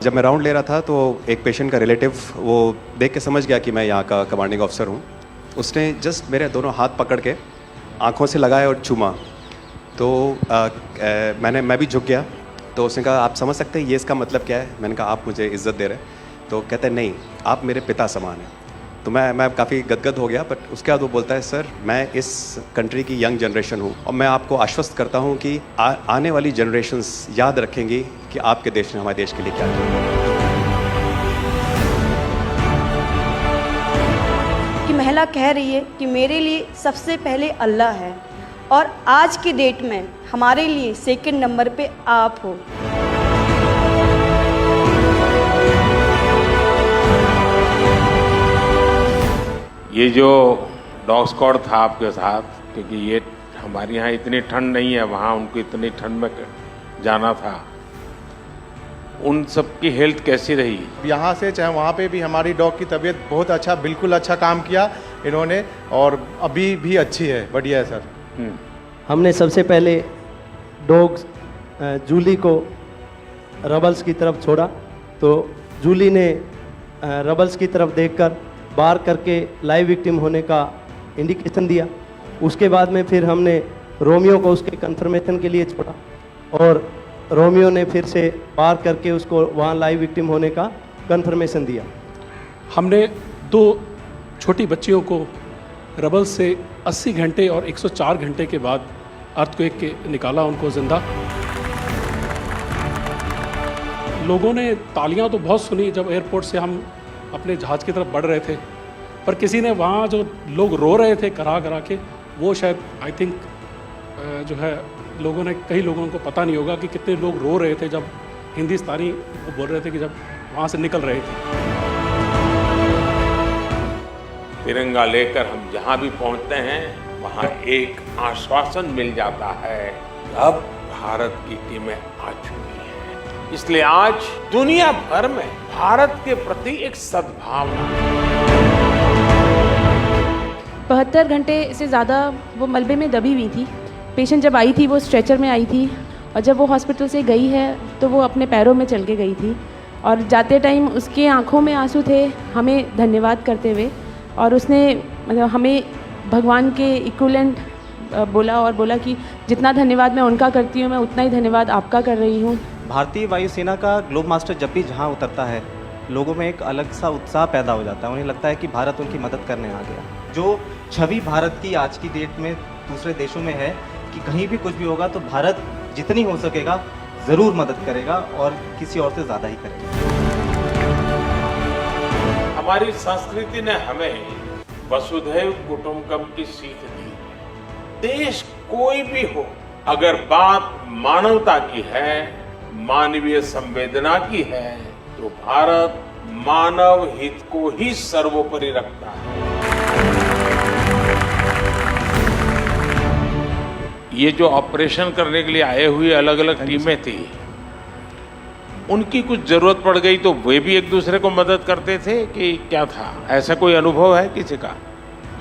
जब मैं राउंड ले रहा था तो एक पेशेंट का रिलेटिव वो देख के समझ गया कि मैं यहाँ का कमांडिंग ऑफिसर हूँ। उसने जस्ट मेरे दोनों हाथ पकड़ के आंखों से लगाए और चूमा। तो मैं भी झुक गया। तो उसने कहा आप समझ सकते हैं ये इसका मतलब क्या है? मैंने कहा आप मुझे इज़्ज़त दे रहे हैं। तो कहते हैं नहीं, आप मेरे पिता समान हैं। तो मैं काफ़ी गदगद हो गया। बट उसके बाद वो बोलता है सर मैं इस कंट्री की यंग जनरेशन हूँ और मैं आपको आश्वस्त करता हूँ कि आने वाली जनरेशन्स याद रखेंगी कि आपके देश ने हमारे देश के लिए क्या किया। कि महिला कह रही है कि मेरे लिए सबसे पहले अल्लाह है और आज की डेट में हमारे लिए सेकंड नंबर पे आप हो। ये जो डॉग स्क्वाड था आपके साथ, क्योंकि ये हमारे यहाँ इतनी ठंड नहीं है, वहाँ उनको इतनी ठंड में जाना था, उन सब की हेल्थ कैसी रही? यहाँ से चाहे वहाँ पे भी हमारी डॉग की तबीयत बहुत अच्छा, बिल्कुल अच्छा काम किया इन्होंने और अभी भी अच्छी है, बढ़िया है सर। हमने सबसे पहले डॉग जूली को रबल्स की तरफ छोड़ा तो जूली ने रबल्स की तरफ देखकर बार करके लाइव विक्टिम होने का इंडिकेशन दिया। उसके बाद में फिर हमने रोमियो को उसके कंफर्मेशन के लिए छोड़ा और रोमियो ने फिर से बार करके उसको वहाँ लाइव विक्टिम होने का कंफर्मेशन दिया। हमने 2 छोटी बच्चियों को रबल से 80 घंटे और 104 घंटे के बाद अर्थक्वेक के निकाला उनको जिंदा। लोगों ने तालियां तो बहुत सुनी जब एयरपोर्ट से हम अपने जहाज़ की तरफ बढ़ रहे थे, पर किसी ने वहाँ जो लोग रो रहे थे करा करा के, वो शायद आई थिंक जो है लोगों ने, कई लोगों को पता नहीं होगा कि कितने लोग रो रहे थे जब हिंदुस्तानी वो बोल रहे थे कि जब वहाँ से निकल रहे थे। तिरंगा लेकर हम जहाँ भी पहुँचते हैं वहाँ एक आश्वासन मिल जाता है, अब भारत की टीमें आ चुकी हैं। इसलिए आज दुनिया भर में भारत के प्रति एक सद्भावना। 72 घंटे से ज़्यादा वो मलबे में दबी हुई थी। पेशेंट जब आई थी वो स्ट्रेचर में आई थी और जब वो हॉस्पिटल से गई है तो वो अपने पैरों में चल के गई थी और जाते टाइम उसके आंखों में आंसू थे हमें धन्यवाद करते हुए, और उसने मतलब हमें भगवान के इक्विवेलेंट बोला और बोला कि जितना धन्यवाद मैं उनका करती हूँ मैं उतना ही धन्यवाद आपका कर रही हूँ। भारतीय वायुसेना का ग्लोब मास्टर जब भी जहाँ उतरता है लोगों में एक अलग सा उत्साह पैदा हो जाता है। उन्हें लगता है कि भारत उनकी मदद करने आ गया। जो छवि भारत की आज की डेट में दूसरे देशों में है कि कहीं भी कुछ भी होगा तो भारत जितनी हो सकेगा ज़रूर मदद करेगा और किसी और से ज़्यादा ही करेगा। हमारी संस्कृति ने हमें वसुधैव कुटुंबकम की सीख दी। देश कोई भी हो, अगर बात मानवता की है, मानवीय संवेदना की है, तो भारत मानव हित को ही सर्वोपरि रखता है। ये जो ऑपरेशन करने के लिए आए हुए अलग अलग टीमें थी, उनकी कुछ जरूरत पड़ गई तो वे भी एक दूसरे को मदद करते थे कि क्या था? ऐसा कोई अनुभव है किसी का?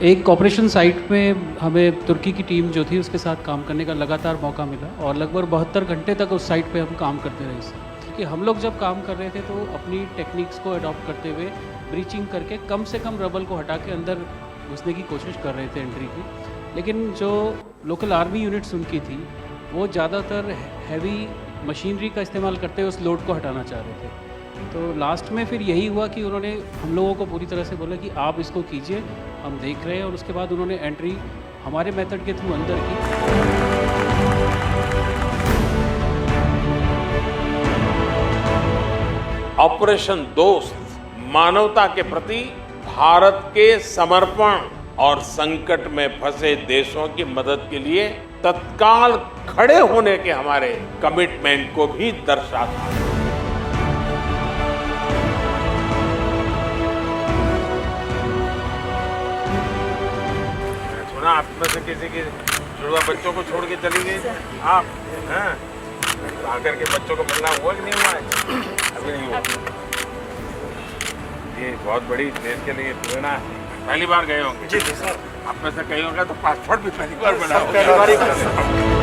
एक ऑपरेशन साइट में हमें तुर्की की टीम जो थी उसके साथ काम करने का लगातार मौका मिला और लगभग 72 घंटे तक उस साइट पे हम काम करते रहे। क्योंकि हम लोग जब काम कर रहे थे तो अपनी टेक्निक्स को अडॉप्ट करते हुए ब्रीचिंग करके कम से कम रबल को हटा के अंदर घुसने की कोशिश कर रहे थे एंट्री की। लेकिन जो लोकल आर्मी यूनिट्स उनकी थी वो ज़्यादातर हैवी मशीनरी का इस्तेमाल करते हुए उस लोड को हटाना चाह रहे थे। तो लास्ट में फिर यही हुआ कि उन्होंने हम लोगों को पूरी तरह से बोला कि आप इसको कीजिए, हम देख रहे हैं, और उसके बाद उन्होंने एंट्री हमारे मेथड के थ्रू अंदर की। ऑपरेशन दोस्त मानवता के प्रति भारत के समर्पण और संकट में फंसे देशों की मदद के लिए तत्काल खड़े होने के हमारे कमिटमेंट को भी दर्शाता है। सुना आप में से किसी के जुड़वा बच्चों को छोड़ के चली गई आप, हैं? आकर के बच्चों को मिलना हुआ कि नहीं हुआ है? अभी नहीं हुआ। ये बहुत बड़ी देश के लिए प्रेरणा है। पहली बार गए होंगे? जी सर। आप में से कई होंगे तो पासपोर्ट भी पहली बार बना होगा।